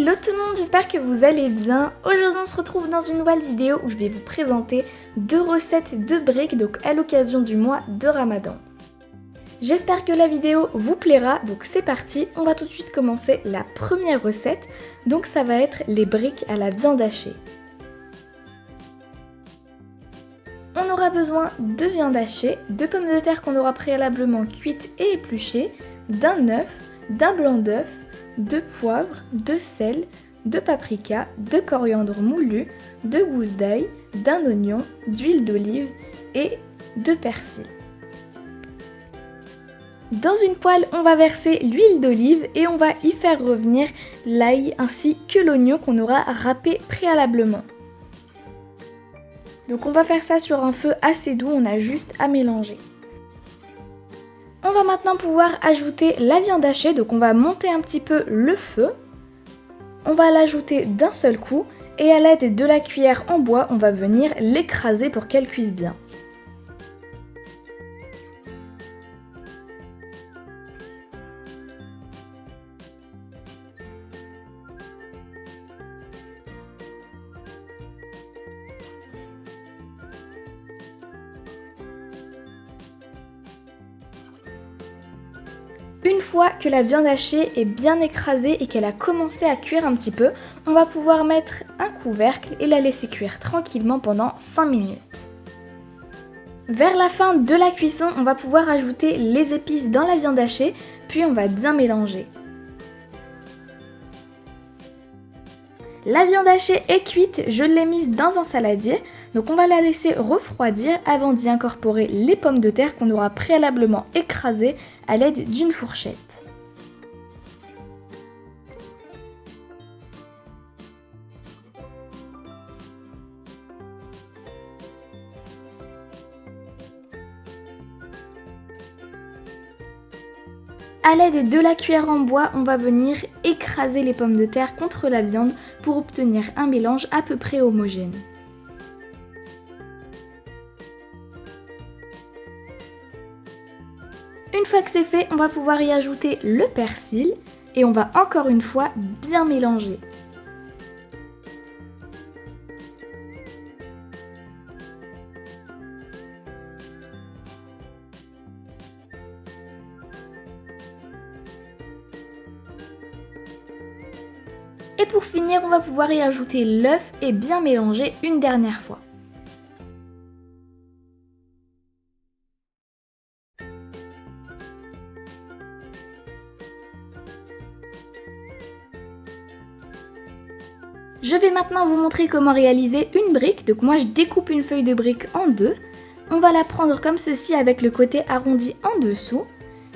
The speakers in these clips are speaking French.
Hello tout le monde, j'espère que vous allez bien. Aujourd'hui on se retrouve dans une nouvelle vidéo où je vais vous présenter 2 recettes de briques, donc à l'occasion du mois de Ramadan. J'espère que la vidéo vous plaira, donc c'est parti, on va tout de suite commencer la première recette. Donc ça va être les briques à la viande hachée. On aura besoin de viande hachée, de pommes de terre qu'on aura préalablement cuites et épluchées, d'un œuf, d'un blanc d'œuf, de poivre, de sel, de paprika, de coriandre moulu, de gousse d'ail, d'un oignon, d'huile d'olive et de persil. Dans une poêle, on va verser l'huile d'olive et on va y faire revenir l'ail ainsi que l'oignon qu'on aura râpé préalablement. Donc on va faire ça sur un feu assez doux, on a juste à mélanger. On va maintenant pouvoir ajouter la viande hachée, donc on va monter un petit peu le feu. On va l'ajouter d'un seul coup et à l'aide de la cuillère en bois, on va venir l'écraser pour qu'elle cuise bien. Une fois que la viande hachée est bien écrasée et qu'elle a commencé à cuire un petit peu, on va pouvoir mettre un couvercle et la laisser cuire tranquillement pendant 5 minutes. Vers la fin de la cuisson, on va pouvoir ajouter les épices dans la viande hachée, puis on va bien mélanger. La viande hachée est cuite, je l'ai mise dans un saladier, donc on va la laisser refroidir avant d'y incorporer les pommes de terre qu'on aura préalablement écrasées à l'aide d'une fourchette. A l'aide de la cuillère en bois, on va venir écraser les pommes de terre contre la viande pour obtenir un mélange à peu près homogène. Une fois que c'est fait, on va pouvoir y ajouter le persil et on va encore une fois bien mélanger. Et pour finir, on va pouvoir y ajouter l'œuf et bien mélanger une dernière fois. Je vais maintenant vous montrer comment réaliser une brique. Donc moi je découpe une feuille de brique en deux. On va la prendre comme ceci avec le côté arrondi en dessous.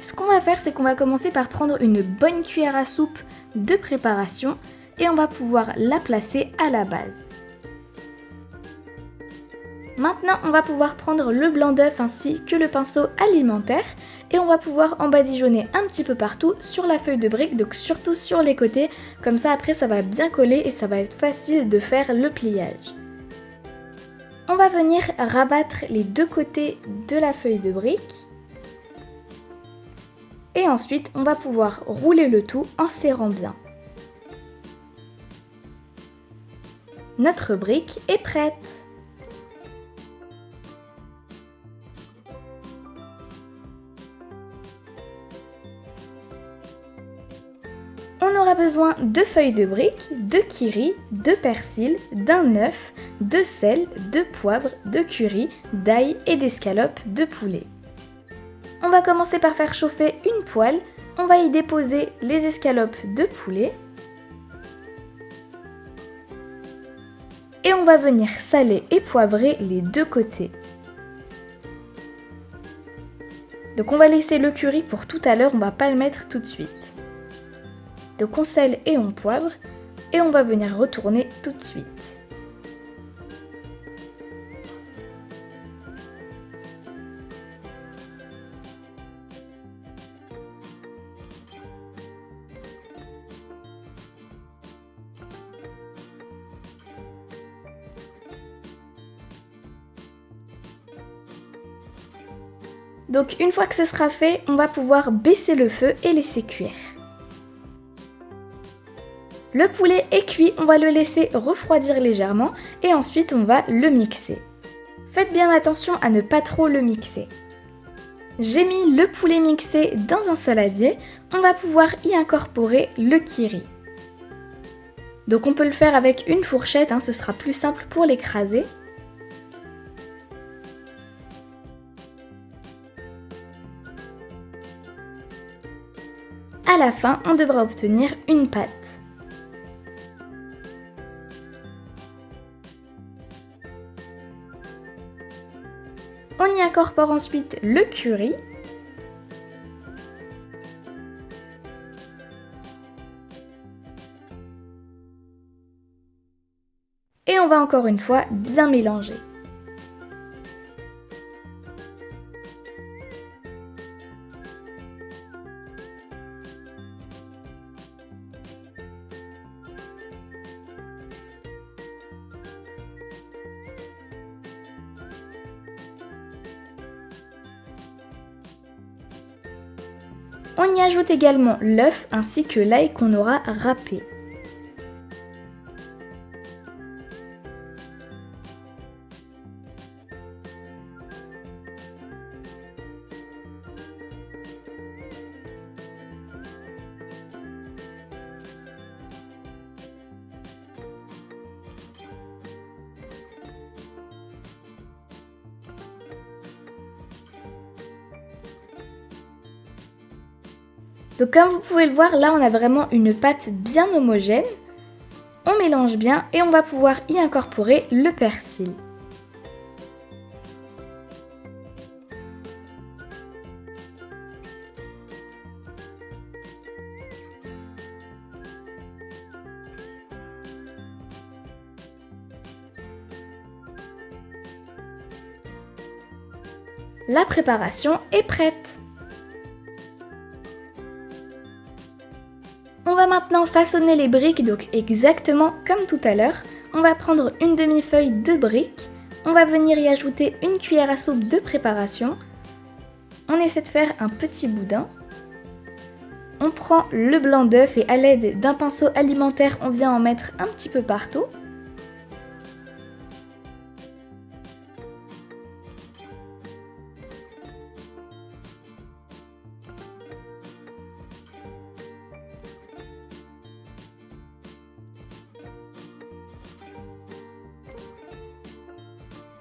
Ce qu'on va faire, c'est qu'on va commencer par prendre une bonne cuillère à soupe de préparation et on va pouvoir la placer à la base. Maintenant, on va pouvoir prendre le blanc d'œuf ainsi que le pinceau alimentaire et on va pouvoir en badigeonner un petit peu partout sur la feuille de brique, donc surtout sur les côtés, comme ça après ça va bien coller et ça va être facile de faire le pliage. On va venir rabattre les deux côtés de la feuille de brique et ensuite on va pouvoir rouler le tout en serrant bien. Notre brique est prête! On aura besoin de feuilles de brique, de kiri, de persil, d'un œuf, de sel, de poivre, de curry, d'ail et d'escalope de poulet. On va commencer par faire chauffer une poêle, on va y déposer les escalopes de poulet. Et on va venir saler et poivrer les deux côtés. Donc on va laisser le curry pour tout à l'heure, on va pas le mettre tout de suite. Donc on sale et on poivre et on va venir retourner tout de suite. Donc une fois que ce sera fait, on va pouvoir baisser le feu et laisser cuire. Le poulet est cuit, on va le laisser refroidir légèrement et ensuite on va le mixer. Faites bien attention à ne pas trop le mixer. J'ai mis le poulet mixé dans un saladier, on va pouvoir y incorporer le kiri. Donc on peut le faire avec une fourchette, ce sera plus simple pour l'écraser. À la fin, on devra obtenir une pâte. On y incorpore ensuite le curry. Et on va encore une fois bien mélanger. On y ajoute également l'œuf ainsi que l'ail qu'on aura râpé. Donc comme vous pouvez le voir, là on a vraiment une pâte bien homogène. On mélange bien et on va pouvoir y incorporer le persil. La préparation est prête. On va maintenant façonner les briques, donc exactement comme tout à l'heure. On va prendre une demi-feuille de briques, on va venir y ajouter une cuillère à soupe de préparation. On essaie de faire un petit boudin. On prend le blanc d'œuf et à l'aide d'un pinceau alimentaire, on vient en mettre un petit peu partout.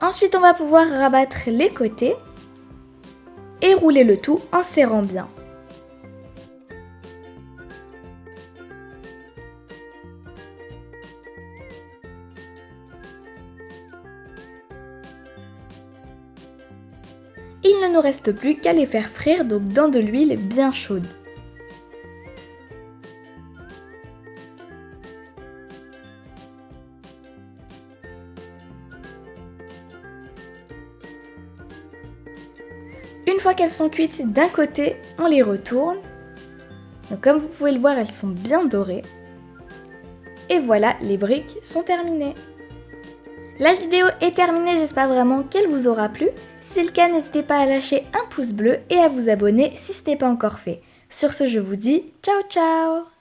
Ensuite, on va pouvoir rabattre les côtés et rouler le tout en serrant bien. Il ne nous reste plus qu'à les faire frire donc dans de l'huile bien chaude. Une fois qu'elles sont cuites d'un côté, on les retourne. Donc comme vous pouvez le voir, elles sont bien dorées. Et voilà, les briques sont terminées. La vidéo est terminée, j'espère vraiment qu'elle vous aura plu. Si c'est le cas, n'hésitez pas à lâcher un pouce bleu et à vous abonner si ce n'est pas encore fait. Sur ce, je vous dis ciao ciao!